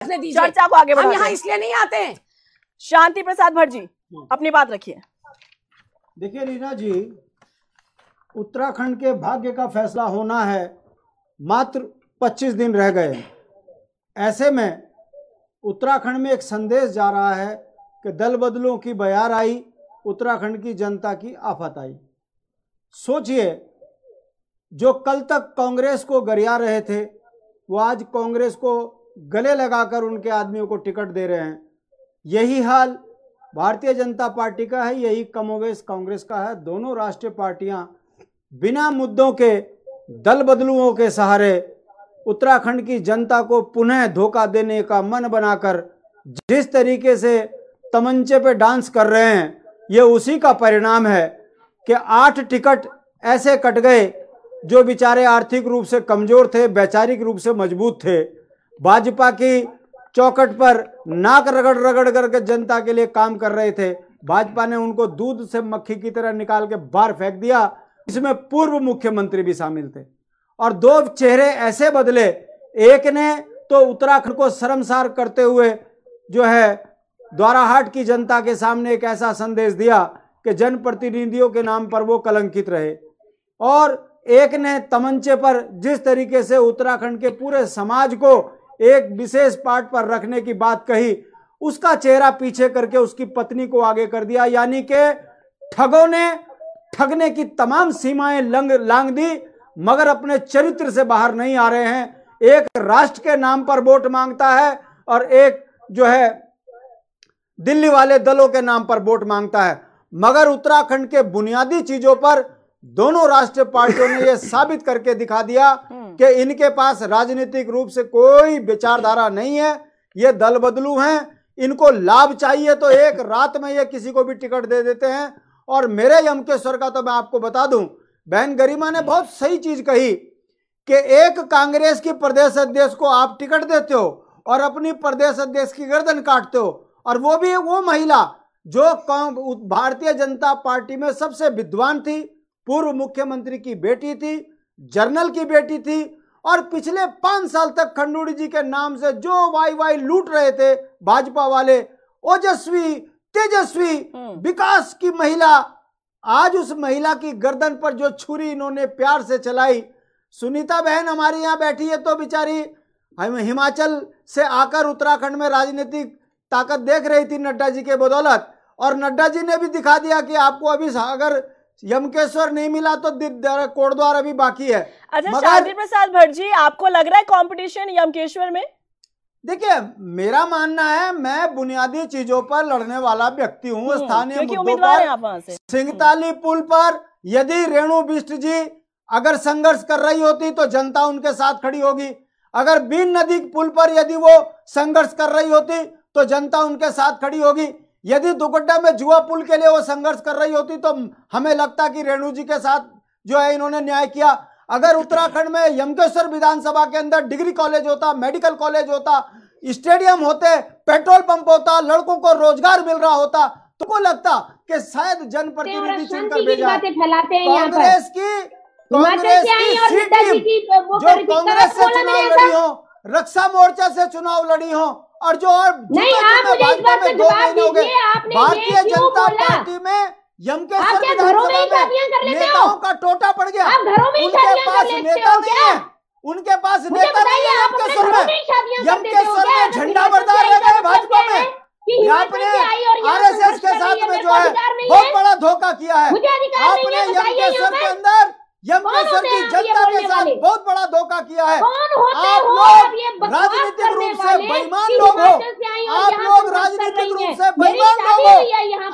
रखने दीजिए, चर्चा को आगे बढ़ाते हम हैं। यहाँ इसलिए नहीं आते हैं। शांति प्रसाद भट्ट जी अपनी बात रखिए। देखिए रीना जी, उत्तराखंड के भाग्य का फैसला होना है, मात्र 25 दिन रह गए। ऐसे में उत्तराखंड में एक संदेश जा रहा है कि दल बदलों की बयार आई, उत्तराखंड की जनता की आफत आई। सोचिए, जो कल तक कांग्रेस को गरिया रहे थे वो आज कांग्रेस को गले लगाकर उनके आदमियों को टिकट दे रहे हैं। यही हाल भारतीय जनता पार्टी का है, यही कमोवेश कांग्रेस का है। दोनों राष्ट्रीय पार्टियां बिना मुद्दों के दल बदलुओं के सहारे उत्तराखंड की जनता को पुनः धोखा देने का मन बनाकर जिस तरीके से तमंचे पे डांस कर रहे हैं, ये उसी का परिणाम है कि 8 टिकट ऐसे कट गए जो बेचारे आर्थिक रूप से कमजोर थे, वैचारिक रूप से मजबूत थे। भाजपा की चौखट पर नाक रगड़ रगड़ करके जनता के लिए काम कर रहे थे, भाजपा ने उनको दूध से मक्खी की तरह निकाल के बाहर फेंक दिया। इसमें पूर्व मुख्यमंत्री भी शामिल थे और 2 चेहरे ऐसे बदले। एक ने तो उत्तराखंड को शर्मसार करते हुए जो है द्वाराहाट की जनता के सामने एक ऐसा संदेश दिया कि जनप्रतिनिधियों के नाम पर वो कलंकित रहे, और एक ने तमंचे पर जिस तरीके से उत्तराखंड के पूरे समाज को एक विशेष पार्ट पर रखने की बात कही, उसका चेहरा पीछे करके उसकी पत्नी को आगे कर दिया। यानी कि ठगों ने ठगने की तमाम सीमाएं लांघ दी, मगर अपने चरित्र से बाहर नहीं आ रहे हैं। एक राष्ट्र के नाम पर वोट मांगता है और एक जो है दिल्ली वाले दलों के नाम पर वोट मांगता है, मगर उत्तराखंड के बुनियादी चीजों पर दोनों राष्ट्रीय पार्टियों ने यह साबित करके दिखा दिया कि इनके पास राजनीतिक रूप से कोई विचारधारा नहीं है। ये दल बदलू हैं, इनको लाभ चाहिए तो एक रात में ये किसी को भी टिकट दे देते हैं। और मेरे यमकेश्वर का तो मैं आपको बता दूं, बहन गरिमा ने बहुत सही चीज कही कि एक कांग्रेस की प्रदेश अध्यक्ष को आप टिकट देते हो और अपनी प्रदेश अध्यक्ष की गर्दन काटते हो, और वो भी वो महिला जो भारतीय जनता पार्टी में सबसे विद्वान थी, पूर्व मुख्यमंत्री की बेटी थी, जनरल की बेटी थी, और पिछले 5 साल तक खंडूड़ी जी के नाम से जो वाई लूट रहे थे भाजपा वाले, ओजस्वी तेजस्वी विकास की महिला, आज उस महिला की गर्दन पर जो छुरी इन्होंने प्यार से चलाई। सुनीता बहन हमारी यहाँ बैठी है तो बेचारी हिमाचल से आकर उत्तराखंड में राजनीतिक ताकत देख रही थी नड्डा जी के बदौलत, और नड्डा जी ने भी दिखा दिया कि आपको अभी अगर यमकेश्वर नहीं मिला तो कोटद्वार अभी बाकी है। अच्छा, शांति प्रसाद भट्ट जी, आपको लग रहा है कंपटीशन यमकेश्वर में? देखिए, मेरा मानना है, मैं बुनियादी चीजों पर लड़ने वाला व्यक्ति हूँ। स्थानीय मुद्दों पर सिंगताली पुल पर यदि रेणु बिष्ट जी अगर संघर्ष कर रही होती तो जनता उनके साथ खड़ी होगी। अगर बीन नदी पुल पर यदि वो संघर्ष कर रही होती तो जनता उनके साथ खड़ी होगी। यदि दुगड्डा में जुआ पुल के लिए वो संघर्ष कर रही होती तो हमें लगता कि रेणु जी के साथ जो है इन्होंने न्याय किया। अगर उत्तराखंड में यमकेश्वर विधानसभा के अंदर डिग्री कॉलेज होता, मेडिकल कॉलेज होता, स्टेडियम होते, पेट्रोल पंप होता, लड़कों को रोजगार मिल रहा होता, तो को लगता कि शायद जनप्रतिनिधि चुनकर भेजा। कांग्रेस की सी टीम जो कांग्रेस से चुनाव लड़ी हो, रक्षा मोर्चा से चुनाव लड़ी हो, और जो और भाजपा में 2 महीने हो गए, भारतीय जनता पार्टी में यमकेश्वर विधानसभा में नेताओं का टोटा पड़ गया। उनके पास नेता नहीं है, उनके पास नेता नहीं है यमकेश्वर में। यमकेश्वर में झंडा बरदार रह गए भाजपा में। आपने आरएसएस के साथ में जो है बहुत बड़ा धोखा किया है। आपने यमकेश्वर के अंदर यमकेश्वर की जनता के साथ बहुत बड़ा धोखा किया है। आप लोग राजनीतिक रूप से बेईमान लोग हो, आप लोग राजनीतिक रूप से बेईमान लोग हो।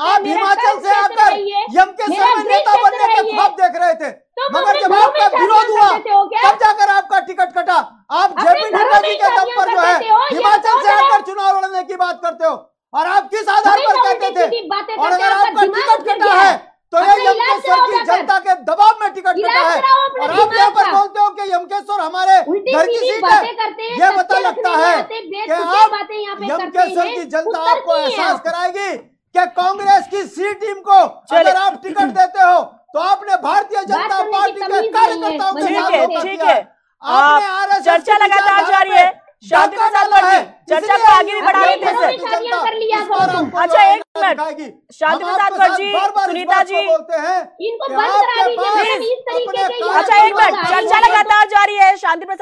आप हिमाचल से आकर यमकेश्वर में नेता बनने के ख्वाब देख रहे थे, मगर जब आपका विरोध हुआ तब जाकर आपका टिकट कटा। आप जेपी नड्डा जी के दम पर जो है हिमाचल से आकर चुनाव लड़ने की बात करते हो, और आप किस आधार पर कहते थे? और अगर आपका टिकट कटा है तो ये यमकेश्वर की जनता के दबाव में टिकट कटा है, और आप यहाँ पर बोलते हो कि यमकेश्वर हमारे घर की सीट है। ये पता लगता है कि आप यमकेश्वर की जनता आपको एहसास कराएगी कि कांग्रेस की सी टीम को अगर आप टिकट देते हो तो आपने भारतीय जनता पार्टी के कार्यकर्ताओं के साथ धोखा किया है। चर्चा लगातार जारी है। शांति प्रसाद भट्ट जी, चर्चा को आगे भी बढ़ा रहे थे सर। अच्छा एक मिनट, शांति प्रसाद भट्ट जी, सुनीता जी, इनको बंद करा दीजिए। अच्छा एक मिनट, चर्चा लगातार जारी है। शांति प्रसाद